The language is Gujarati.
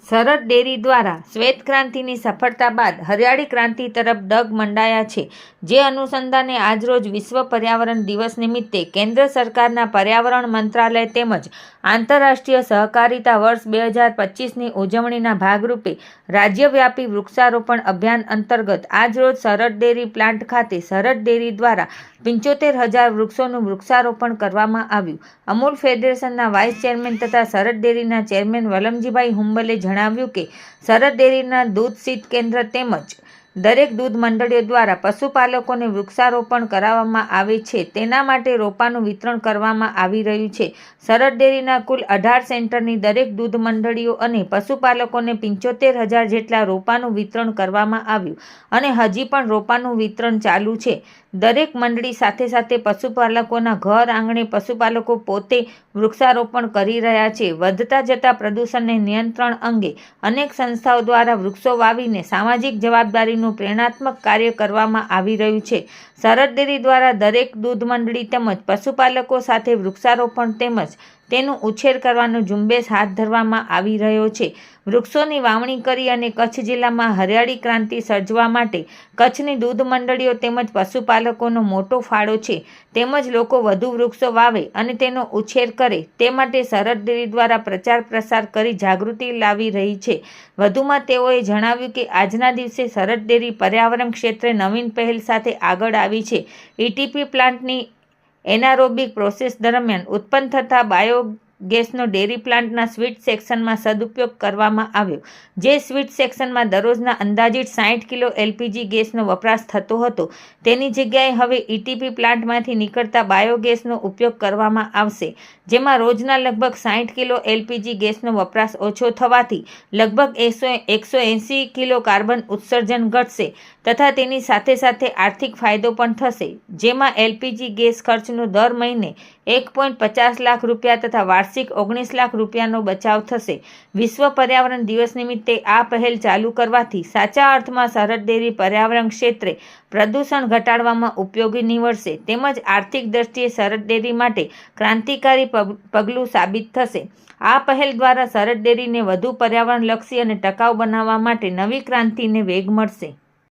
સરહદ ડેરી દ્વારા શ્વેત ક્રાંતિની સફળતા બાદ હરિયાળી ક્રાંતિ તરફ ડગ મંડાયા છે. જે અનુસંધાને આજરોજ વિશ્વ પર્યાવરણ દિવસ નિમિત્તે કેન્દ્ર સરકારના પર્યાવરણ મંત્રાલય તેમજ આંતરરાષ્ટ્રીય સહકારિતા વર્ષ 2025ની ઉજવણીના ભાગરૂપે રાજ્યવ્યાપી વૃક્ષારોપણ અભિયાન અંતર્ગત આજરોજ સરહદ ડેરી પ્લાન્ટ ખાતે સરહદ ડેરી દ્વારા 75,000 વૃક્ષોનું વૃક્ષારોપણ કરવામાં આવ્યું. અમૂલ ફેડરેશનના વાઇસ ચેરમેન તથા સરહદ ડેરીના ચેરમેન વલમજીભાઈ હુંબલે જણાવ્યું કે સરહદ ડેરીના દૂધ શીત કેન્દ્ર તેમજ દરેક દૂધ મંડળીઓ દ્વારા પશુપાલકોને વૃક્ષારોપણ કરાવવામાં આવે છે. તેના માટે રોપાનું વિતરણ કરવામાં આવી રહ્યું છે. સરહદ ડેરીના કુલ 18 સેન્ટરની દરેક દૂધ મંડળીઓ અને પશુપાલકોને 75,000 જેટલા રોપાનું વિતરણ કરવામાં આવ્યું અને હજી પણ રોપાનું વિતરણ ચાલુ છે. દરેક મંડળી સાથે સાથે પશુપાલકોના ઘર આંગણે પશુપાલકો પોતે વૃક્ષારોપણ કરી રહ્યા છે. વધતા જતા પ્રદૂષણને નિયંત્રણ અંગે અનેક સંસ્થાઓ દ્વારા વૃક્ષો વાવીને સામાજિક જવાબદારીનું પ્રેરણાત્મક કાર્ય કરવામાં આવી રહ્યું છે. સરહદ ડેરી દ્વારા દરેક દૂધ મંડળી તેમજ પશુપાલકો સાથે વૃક્ષારોપણ તેમજ તેનું ઉછેર કરવાનો ઝુંબેશ હાથ ધરવામાં આવી રહ્યો છે. વૃક્ષોની વાવણી કરી અને કચ્છ જિલ્લામાં હરિયાળી ક્રાંતિ સર્જવા માટે કચ્છની દૂધ મંડળીઓ તેમજ પશુપાલકોનો મોટો ફાળો છે. તેમજ લોકો વધુ વૃક્ષો વાવે અને તેનો ઉછેર કરે તે માટે સરહદ ડેરી દ્વારા પ્રચાર પ્રસાર કરી જાગૃતિ લાવી રહી છે. વધુમાં તેઓએ જણાવ્યું કે આજના દિવસે સરહદ ડેરી પર્યાવરણ ક્ષેત્રે નવીન પહેલ સાથે આગળ આવી છે. ઈટીપી પ્લાન્ટની એનારોબિક પ્રોસેસ દરમિયાન ઉત્પન્ન થતા બાયોગેસનો ડેરી પ્લાન્ટના સ્વીટ સેક્શનમાં સદુપયોગ કરવામાં આવ્યો. જે સ્વીટ સેક્શનમાં દરરોજના અંદાજિત 60 કિલો એલપીજી ગેસનો વપરાશ થતો હતો તેની જગ્યાએ હવે ઈટીપી પ્લાન્ટમાંથી નીકળતા બાયોગેસનો ઉપયોગ કરવામાં આવશે. જેમાં રોજના લગભગ 60 કિલો એલપીજી ગેસનો વપરાશ ઓછો થવાથી લગભગ 180 કિલો કાર્બન ઉત્સર્જન ઘટશે તથા તેની સાથે સાથે આર્થિક ફાયદો પણ થશે. જેમાં એલપીજી ગેસ ખર્ચનો દર મહિને 1.50 લાખ રૂપિયા તથા વાર્ષિક 19 લાખ રૂપિયાનો બચાવ થશે. વિશ્વ પર્યાવરણ દિવસ નિમિત્તે આ પહેલ ચાલુ કરવાથી સાચા અર્થમાં સરહદ ડેરી પર્યાવરણ ક્ષેત્રે પ્રદૂષણ ઘટાડવામાં ઉપયોગી નીવડશે તેમજ આર્થિક દ્રષ્ટિએ સરહદ ડેરી માટે ક્રાંતિકારી પગલું સાબિત થશે. આ પહેલ દ્વારા સરહદ ડેરીને વધુ પર્યાવરણલક્ષી અને ટકાઉ બનાવવા માટે નવી ક્રાંતિને વેગ મળશે.